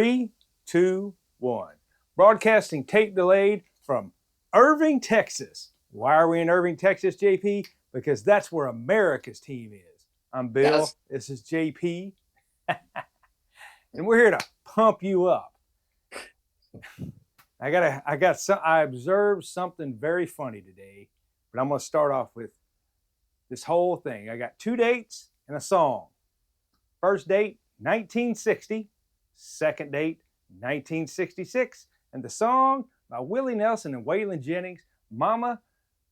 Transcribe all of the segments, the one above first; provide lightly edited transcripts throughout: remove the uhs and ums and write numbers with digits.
3, 2, 1. Broadcasting tape delayed from Irving, Texas. Why are we in Irving, Texas, JP? Because that's where America's team is. I'm Bill. This is JP. And we're here to pump you up. I observed something very funny today, but I'm going to start off with this whole thing. I got 2 dates and a song. First date, 1960. Second date, 1966. And the song by Willie Nelson and Waylon Jennings, Mama,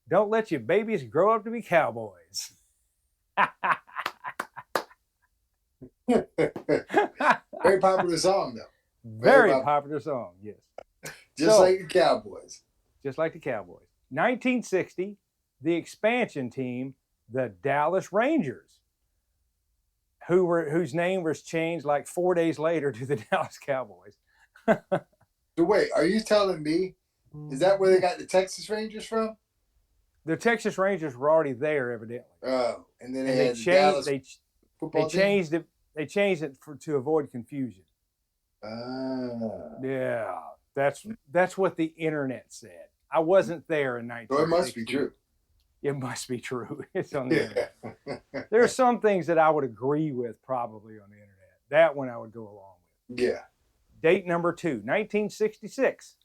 Don't Let Your Babies Grow Up to Be Cowboys. Very popular song, though. Very popular song, yes. Just like the Cowboys. Just like the Cowboys. 1960, the expansion team, the Dallas Rangers, whose name was changed like 4 days later to the Dallas Cowboys. So wait, are you telling me, is that where they got the Texas Rangers from? The Texas Rangers were already there, evidently. Oh, and then they changed. They changed it to avoid confusion. Yeah, that's what the internet said. I wasn't there in 1960. So it must be true. It must be true. It's on the internet. There are some things that I would agree with probably on the internet. That one I would go along with. Yeah. Date number 2, 1966,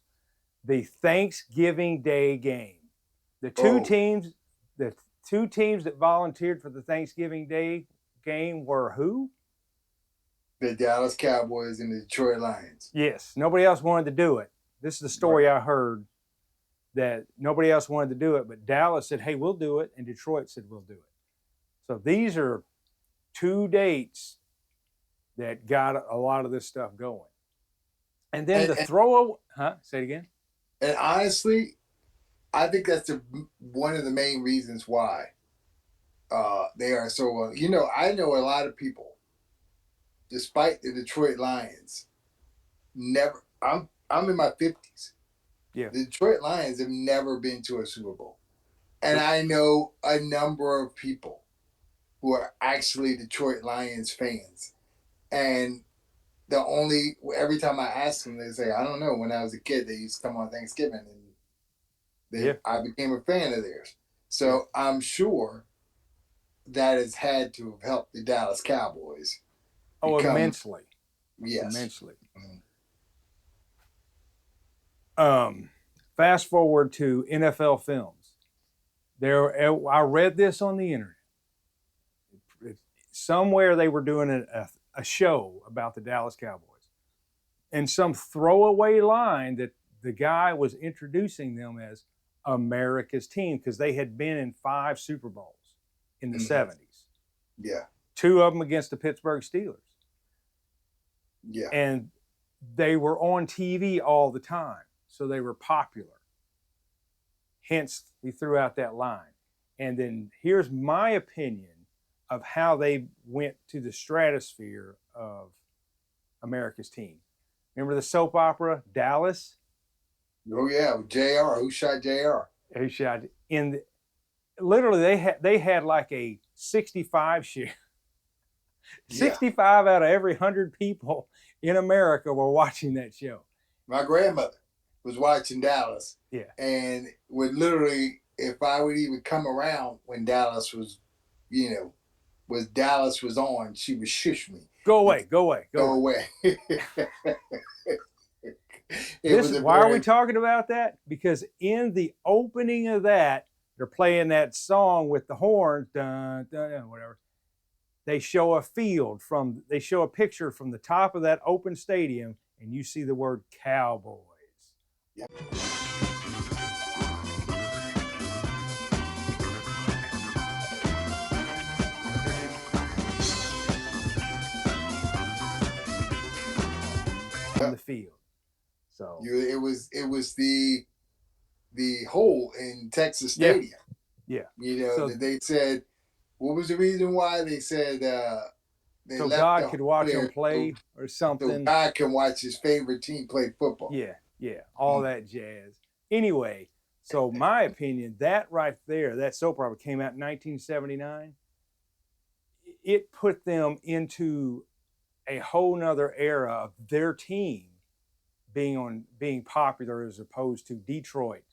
the Thanksgiving Day game. The two teams that volunteered for the Thanksgiving Day game were who? The Dallas Cowboys and the Detroit Lions. Yes. Nobody else wanted to do it. This is the story I heard, that nobody else wanted to do it, but Dallas said, hey, we'll do it, and Detroit said, we'll do it. So these are 2 dates that got a lot of this stuff going. And then say it again. And honestly, I think that's one of the main reasons why they are so well. You know, I know a lot of people, despite the Detroit Lions, I'm in my 50s. Yeah. The Detroit Lions have never been to a Super Bowl. And I know a number of people who are actually Detroit Lions fans. And every time I ask them, they say, I don't know. When I was a kid, they used to come on Thanksgiving, and I became a fan of theirs. So I'm sure that has had to have helped the Dallas Cowboys. Immensely. Yes. Immensely. Fast forward to NFL films. I read this on the internet. Somewhere they were doing a show about the Dallas Cowboys, and some throwaway line that the guy was introducing them as America's team, because they had been in 5 Super Bowls in the 70s. Yeah. 2 of them against the Pittsburgh Steelers. Yeah. And they were on TV all the time, so they were popular. Hence, he threw out that line. And then here's my opinion of how they went to the stratosphere of America's team. Remember the soap opera Dallas? Oh yeah, with JR. Who shot JR? Who shot literally they had like a 65 share. 65 out of every 100 people in America were watching that show. My grandmother was watching Dallas. Yeah. And would literally, if I would even come around when Dallas was, Dallas was on, she would shush me. Go away. Why are we talking about that? Because in the opening of that, they're playing that song with the horns, dun, dun, whatever. They show a picture from the top of that open stadium, and you see the word Cowboys. Yep. On the field. So it was the hole in Texas Stadium. Yeah. They said, what was the reason why? They said so God could watch him play or something. So God can watch his favorite team play football. Yeah. All that jazz. Anyway, so my opinion, that right there, that soap opera came out in 1979. It put them into a whole nother era of their team being popular as opposed to Detroit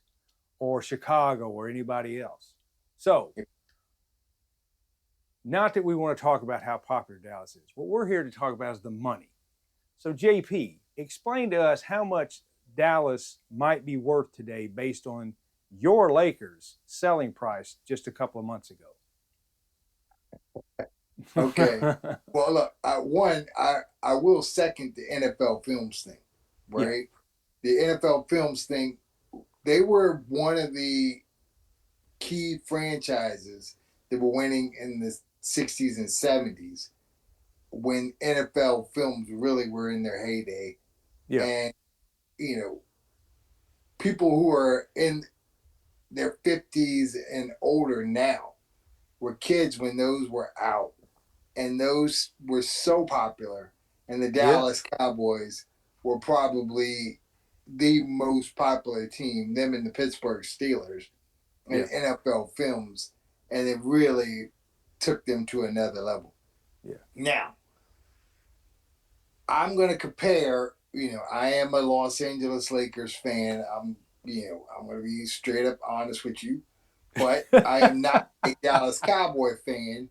or Chicago or anybody else. So, not that we want to talk about how popular Dallas is. What we're here to talk about is the money. So, JP, explain to us how much Dallas might be worth today based on your Lakers selling price just a couple of months ago. Okay. Well, look, I will second the NFL Films thing, Yeah. right? The NFL Films thing, they were one of the key franchises that were winning in the 60s and 70s when NFL Films really were in their heyday. Yeah. And, you know, people who are in their 50s and older now were kids when those were out. And those were so popular. And the Yeah. Dallas Cowboys were probably the most popular team, them and the Pittsburgh Steelers, in Yeah. NFL Films. And it really took them to another level. Yeah. Now, I'm going to compare, I am a Los Angeles Lakers fan. I'm going to be straight up honest with you, but I am not a Dallas Cowboy fan.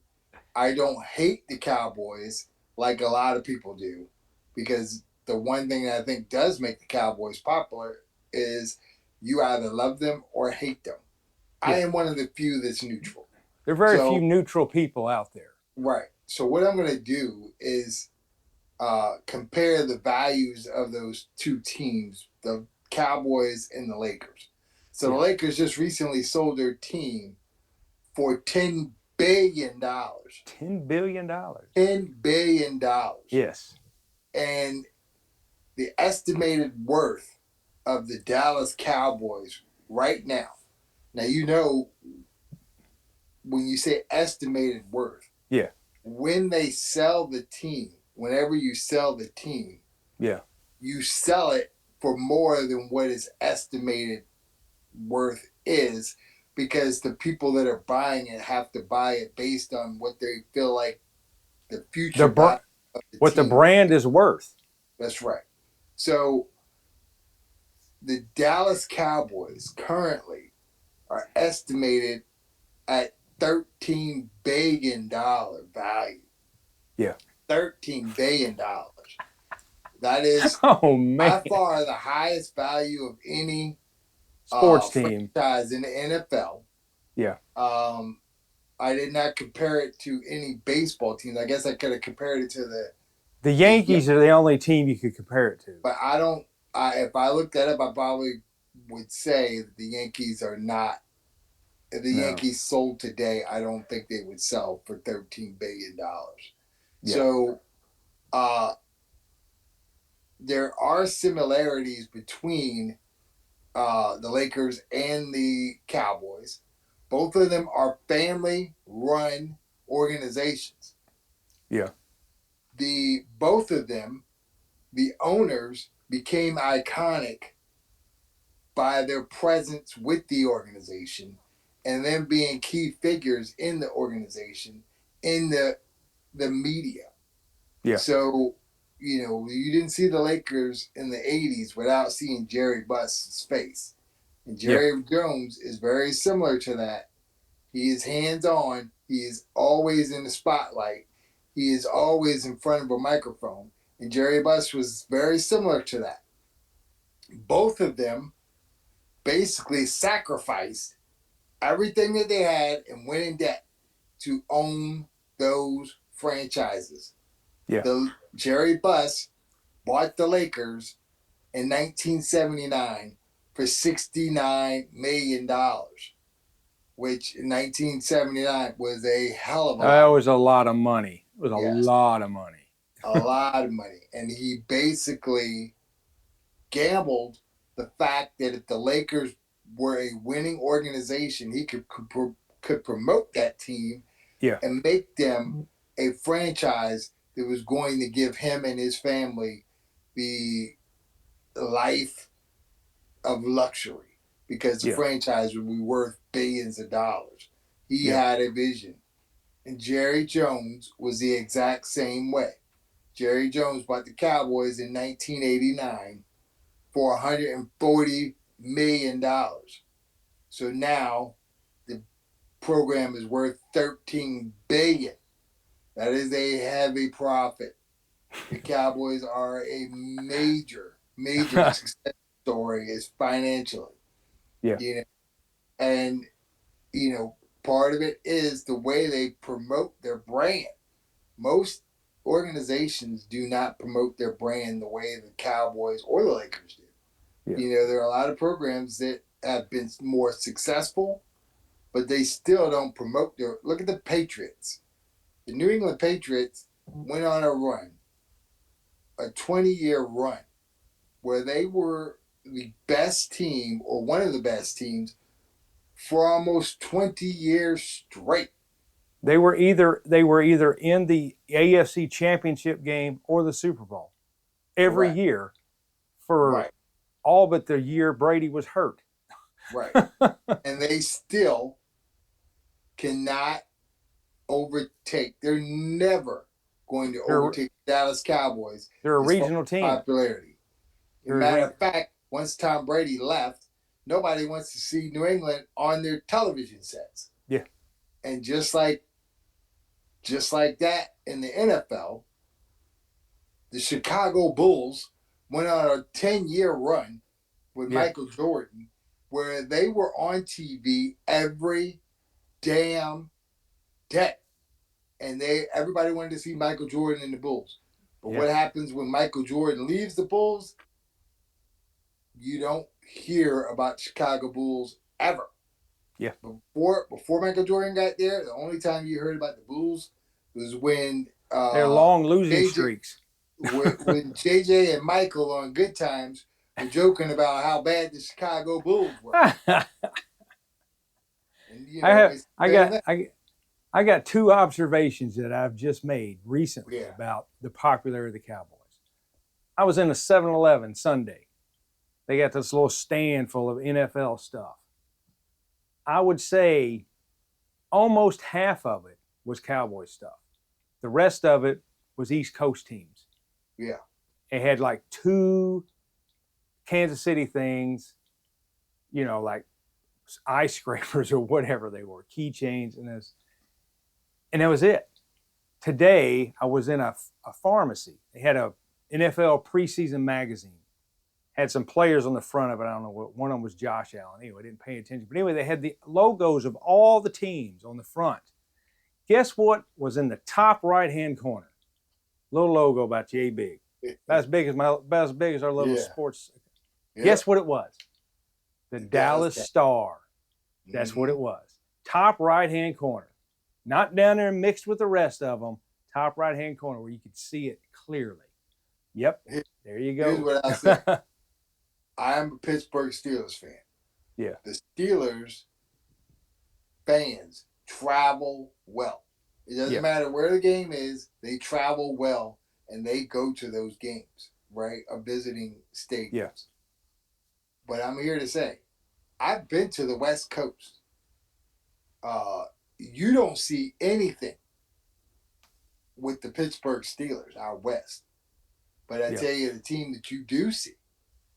I don't hate the Cowboys like a lot of people do, because the one thing that I think does make the Cowboys popular is you either love them or hate them. I Yeah. am one of the few that's neutral. There are very few So, neutral people out there. right. So, what I'm going to do is compare the values of those two teams, the Cowboys and the Lakers. So, the Yeah. Lakers just recently sold their team for $10 billion. $10 billion. $10 billion. Yes. And the estimated worth of the Dallas Cowboys right now. Now, when you say estimated worth, Yeah. when they sell the team, whenever you sell the team, Yeah. you sell it for more than what its estimated worth is, because the people that are buying it have to buy it based on what they feel like the The future value of the what the team. brand is worth. That's right. So the Dallas Cowboys currently are estimated at $13 billion value. Yeah. $13 billion. That is Oh man. by far the highest value of any Sports team. franchise in the NFL. Yeah. I did not compare it to any baseball teams. I guess I could have compared it to The the Yankees are the only team you could compare it to. but I don't. If I looked that up, I probably would say that the Yankees are not. If the No. Yankees sold today, I don't think they would sell for $13 billion. Yeah. So there are similarities between the Lakers and the Cowboys. Both of them are family-run organizations. Yeah. Both of them, the owners became iconic by their presence with the organization and them being key figures in the organization, in the media. Yeah. So, you didn't see the Lakers in the 80s without seeing Jerry Buss's face. And Yeah. Jerry Jones is very similar to that. He is hands on, he is always in the spotlight, he is always in front of a microphone. And Jerry Buss was very similar to that. Both of them basically sacrificed everything that they had and went in debt to own those franchises. Yeah. The Jerry Buss bought the Lakers in 1979 for $69 million, which in 1979 was a hell of a That lot. was a lot of money. It was a Yes, lot of money. a lot of money. And he basically gambled the fact that if the Lakers were a winning organization, he could promote that team Yeah. and make them a franchise that was going to give him and his family the life of luxury, because the Yeah. franchise would be worth billions of dollars. He Yeah. had a vision. And Jerry Jones was the exact same way. Jerry Jones bought the Cowboys in 1989 for $140 million. So now the program is worth $13 billion. That is a heavy profit. The Cowboys are a major success story is financially. Yeah. You know, and part of it is the way they promote their brand. Most organizations do not promote their brand the way the Cowboys or the Lakers do. Yeah. There are a lot of programs that have been more successful, but they still don't promote their. Look at the Patriots. The New England Patriots went on a run, a 20-year run, where they were the best team or one of the best teams for almost 20 years straight. They were either in the AFC Championship game or the Super Bowl every Correct. year for Right. all but the year Brady was hurt. Right. And they still cannot overtake. They're never going to they're overtake the Dallas Cowboys they're a as far regional as team. popularity. As a matter of fact, once Tom Brady left, nobody wants to see New England on their television sets. Yeah. And just like that in the NFL, the Chicago Bulls went on a 10-year run with Michael Jordan where they were on TV every damn day. And everybody wanted to see Michael Jordan and the Bulls. But what happens when Michael Jordan leaves the Bulls? You don't hear about Chicago Bulls ever. Yeah. Before Michael Jordan got there, the only time you heard about the Bulls was when their long losing streaks. when JJ and Michael on Good Times were joking about how bad the Chicago Bulls were. And I got two observations that I've just made recently about the popularity of the Cowboys. I was in a 7-Eleven Sunday. They got this little stand full of NFL stuff. I would say almost half of it was Cowboy stuff. The rest of it was East Coast teams. Yeah. It had like 2 Kansas City things, like ice scrapers or whatever they were, keychains, and that was it. Today, I was in a pharmacy. They had a NFL preseason magazine. Had some players on the front of it. I don't know what one of them was. Josh Allen. Anyway, I didn't pay attention. But anyway, they had the logos of all the teams on the front. Guess what was in the top right-hand corner? Little logo about yay big. About as big as our little sports. Yeah. Guess what it was? The Dallas Star. That's what it was. Top right-hand corner. Not down there mixed with the rest of them. Top right-hand corner where you could see it clearly. Yep. There you go. Here's what I'll say. I'm a Pittsburgh Steelers fan. Yeah. The Steelers fans travel well. It doesn't matter where the game is, they travel well and they go to those games, right? Of visiting stadiums. Yeah. But I'm here to say, I've been to the West Coast. You don't see anything with the Pittsburgh Steelers out west. But I tell you, the team that you do see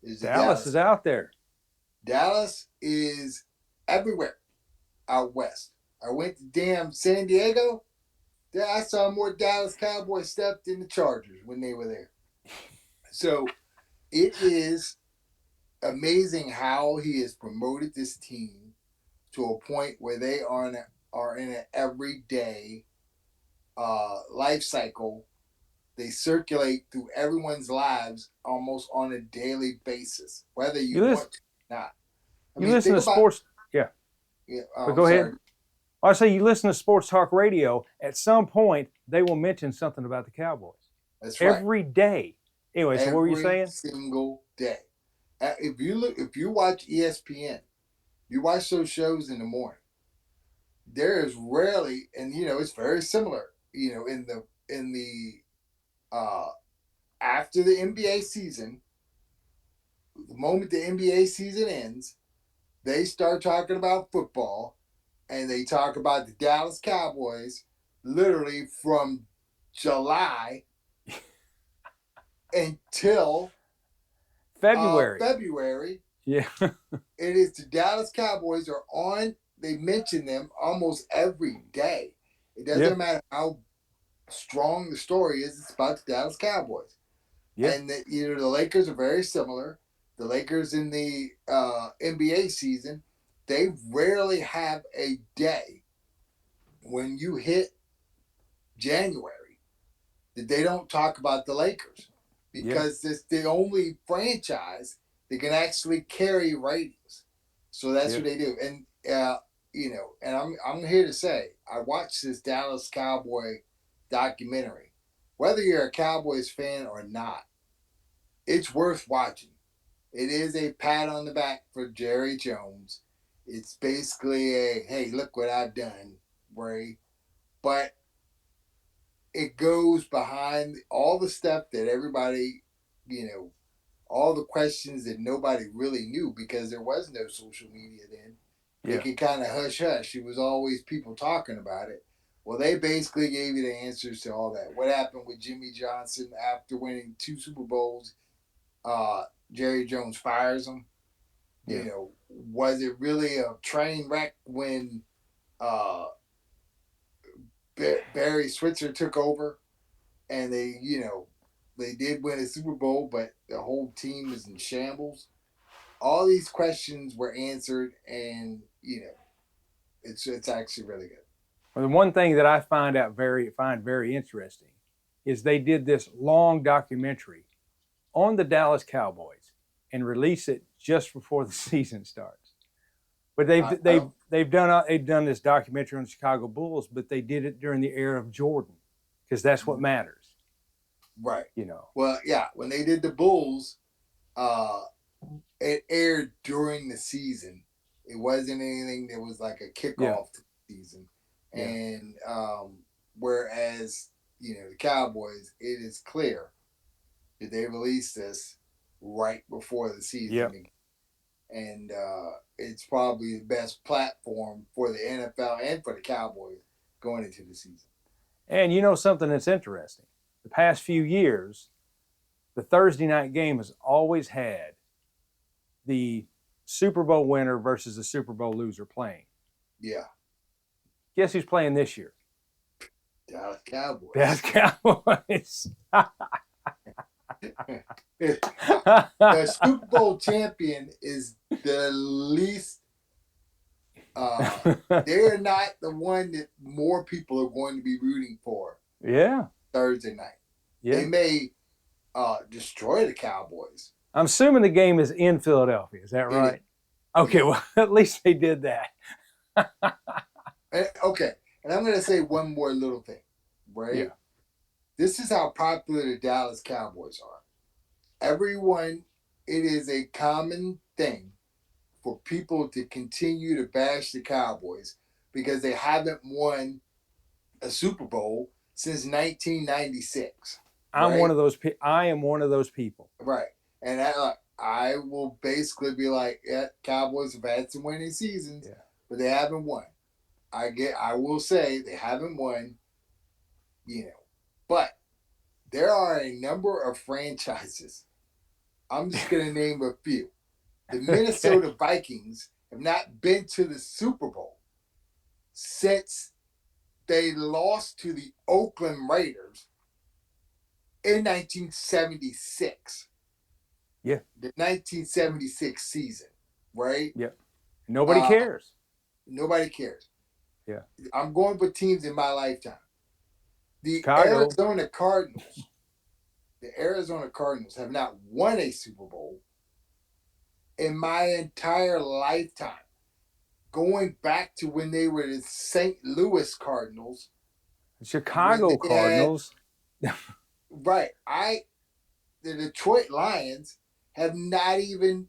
is Dallas is out there. Dallas is everywhere out west. I went to damn San Diego. I saw more Dallas Cowboys stuff than the Chargers when they were there. So it is amazing how he has promoted this team to a point where they are in an everyday life cycle. They circulate through everyone's lives almost on a daily basis, whether you want to or not. You listen to sports. Yeah. But go ahead. I say you listen to sports talk radio. At some point, they will mention something about the Cowboys. That's right. Every day. Anyway, so what were you saying? Every single day. If you watch ESPN, you watch those shows in the morning. There is rarely, and it's very similar. In the after the NBA season, the moment the NBA season ends, they start talking about football, and they talk about the Dallas Cowboys literally from July until February. February. Yeah. It is the Dallas Cowboys are on. They mention them almost every day. It Yeah. doesn't matter how strong the story is. It's about the Dallas Cowboys, Yeah. and the Lakers are very similar. The Lakers in the NBA season, they rarely have a day when you hit January that they don't talk about the Lakers Yeah. because it's the only franchise that can actually carry ratings. So that's Yeah. what they do. And and I'm here to say I watched this Dallas Cowboy documentary. Whether you're a Cowboys fan or not, it's worth watching. It is a pat on the back for Jerry Jones. It's basically a hey, look what I've done, Ray. But it goes behind all the stuff that everybody, all the questions that nobody really knew because there was no social media then. They Yeah. could kind of hush hush. It was always people talking about it. Well, they basically gave you the answers to all that. What happened with Jimmy Johnson after winning 2 Super Bowls? Uh, Jerry Jones fires him. Yeah. Was it really a train wreck when uh, Barry Switzer took over? And they did win a Super Bowl, but the whole team is in shambles. All these questions were answered, and it's actually really good. Well, the one thing that I find very interesting is they did this long documentary on the Dallas Cowboys and release it just before the season starts. But I, I don't they've done this documentary on the Chicago Bulls, but they did it during the era of Jordan because that's what matters. right. You know. Well, yeah, when they did the Bulls, uh, it aired during the season. It wasn't anything that was like a Yeah. kickoff to the season, Yeah. and whereas the Cowboys, it is clear that they released this right before the Yep. season, and it's probably the best platform for the NFL and for the Cowboys going into the season. And you know something that's interesting. The past few years, the Thursday night game has always had the Super Bowl winner versus the Super Bowl loser playing. Yeah, Guess who's playing this year? Dallas Dallas Cowboys. Cowboys. The Super Bowl champion is the least. They're not the one that more people are going to be rooting for Yeah. Thursday night. They Yeah. may destroy the Cowboys. I'm assuming the game is in Philadelphia. Is that It is. right? Okay. Well, at least they did that. Okay, and I'm going to say one more little thing, Yeah. right? This is how popular the Dallas Cowboys are. Everyone, it is a common thing for people to continue to bash the Cowboys because they haven't won a Super Bowl since 1996, I'm one right? of those. I am one of those people. Right. And I will basically be like, yeah, Cowboys have had some winning seasons, Yeah. but they haven't won. I will say they haven't won, but there are a number of franchises. I'm just going to name a few. The Okay. Minnesota Vikings have not been to the Super Bowl since they lost to the Oakland Raiders in 1976. Yeah. The 1976 season, right? Yeah. Nobody Uh, cares. Nobody cares. Yeah. I'm going with teams in my lifetime. The Chicago. Arizona Cardinals. The Arizona Cardinals have not won a Super Bowl in my entire lifetime. Going back to when they were the St. Louis Cardinals, when Chicago they had Cardinals. right, the Detroit Lions have not even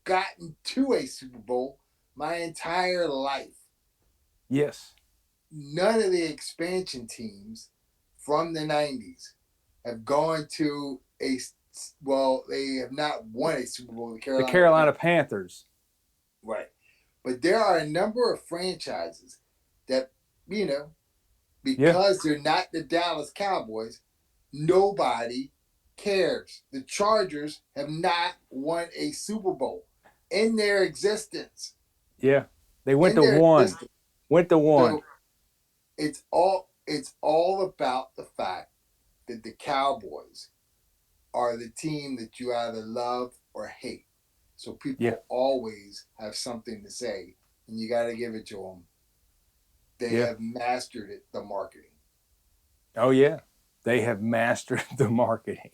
gotten to a Super Bowl my entire life. Yes. None of the expansion teams from the 90s have gone to they have not won a Super Bowl, the The Carolina Carolina Panthers. Panthers. Right. But there are a number of franchises that, you know, Yeah. because they're not the Dallas Cowboys, nobody cares? The Chargers have not won a Super Bowl in their existence. Yeah. They went In to their one. existence. Went to one. So it's all about the fact that the Cowboys are the team that you either love or hate. So people Yeah. always have something to say, and you got to give it to them. They Yeah. have mastered it, the marketing. Oh yeah. They have mastered the marketing.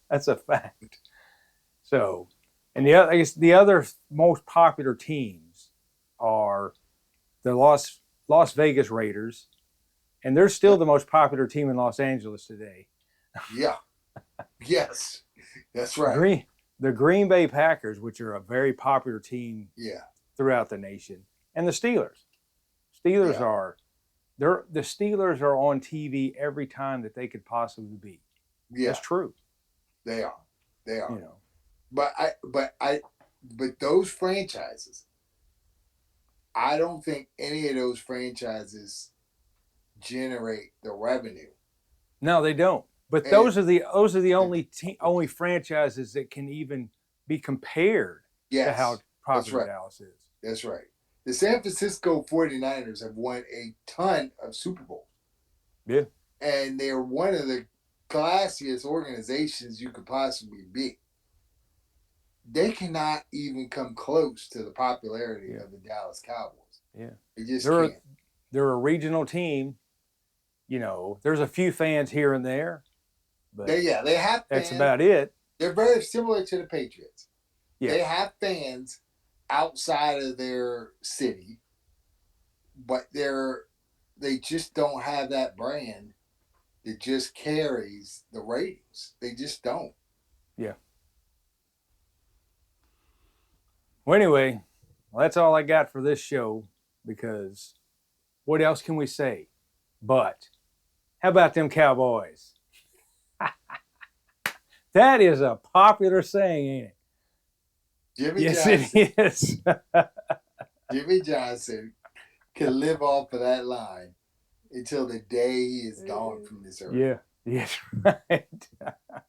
That's a fact. So, and I guess the other most popular teams are the Las Vegas Raiders, and they're still Yep. the most popular team in Los Angeles today. Yeah. Yes. That's right. The Green Bay Packers, which are a very popular team Yeah. throughout the nation, and the Steelers. Steelers Yeah. are the Steelers are on TV every time that they could possibly be. Yeah. That's true. They are. They are. You know. But those franchises, I don't think any of those franchises generate the revenue. No, they don't. But And those are the only franchises that can even be compared to how yes, that's popular right. Dallas is. That's right. The San Francisco 49ers have won a ton of Super Bowls. Yeah. And they're one of the classiest organizations you could possibly be. They cannot even come close to the popularity of the Dallas Cowboys. Yeah. They just They're can't. they're a regional team. You know, there's a few fans here and there, but They have that's fans. about it. They're very similar to the Patriots. Yeah. They have fans outside of their city, but they just don't have that brand that just carries the ratings. They just don't. Yeah. Well, anyway, that's all I got for this show because what else can we say? But how about them Cowboys? That is a popular saying, ain't it? Jimmy Yes, Johnson, it is. Jimmy Johnson can live off of that line until the day he is gone from this earth. Yeah, yes, right.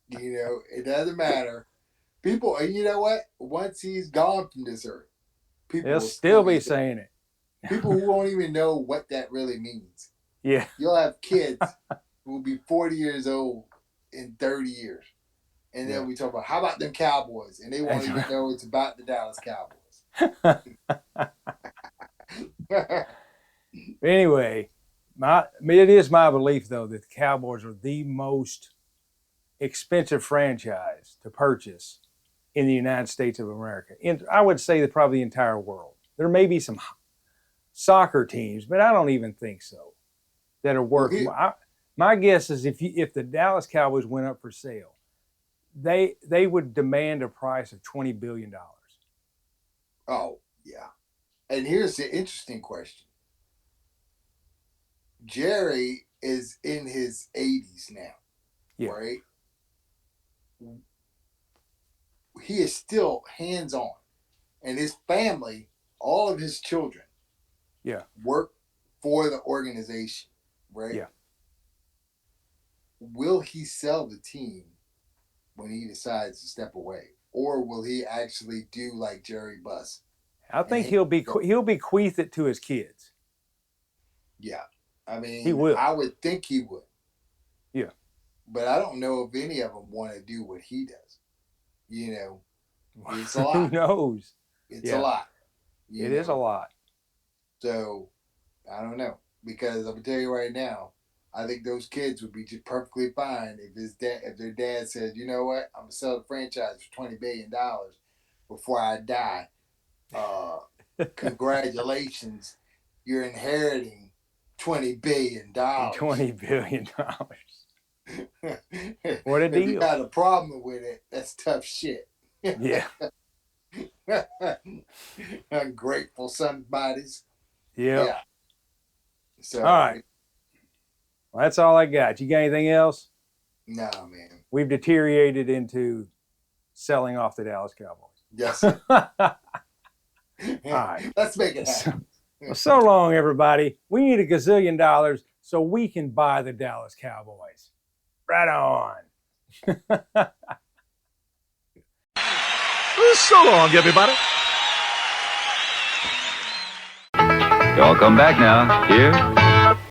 You know, it doesn't matter. People, and you know what? Once he's gone from this earth, people They'll will still be saying it. People who won't even know what that really means. Yeah. You'll have kids who will be 40 years old in 30 years. And they'll be talking about, how about them Cowboys? And they won't That's even right. know it's about the Dallas Cowboys. Anyway, it is my belief, though, that the Cowboys are the most expensive franchise to purchase in the United States of America. I would say that probably the entire world. There may be some soccer teams, but I don't even think so, that are worth. My guess is if the Dallas Cowboys went up for sale, they would demand a price of $20 billion. Oh, yeah. And here's the interesting question. Jerry is in his 80s now, right? He is still hands-on. And his family, all of his children, work for the organization, right? Yeah. Will he sell the team when he decides to step away, or will he actually do like Jerry Buss? I think he'll bequeath it to his kids. Yeah, I mean, he will. I would think he would. Yeah, but I don't know if any of them want to do what he does. You know, it's a lot. Who knows? It's a lot. It is a lot. So I don't know, because I'm gonna tell you right now, I think those kids would be just perfectly fine if their dad said, you know what, I'm gonna sell the franchise for $20 billion before I die. Congratulations, you're inheriting $20 billion. $20 billion. What a deal! If you got a problem with it, that's tough shit. Yeah. Ungrateful somebodies. Yep. Yeah. So. All right. Well, that's all I got. You got anything else? No, man. We've deteriorated into selling off the Dallas Cowboys. Yes. All right. Let's make it happen. So long, everybody. We need $1 gazillion so we can buy the Dallas Cowboys. Right on. So long, everybody. Y'all come back now. Here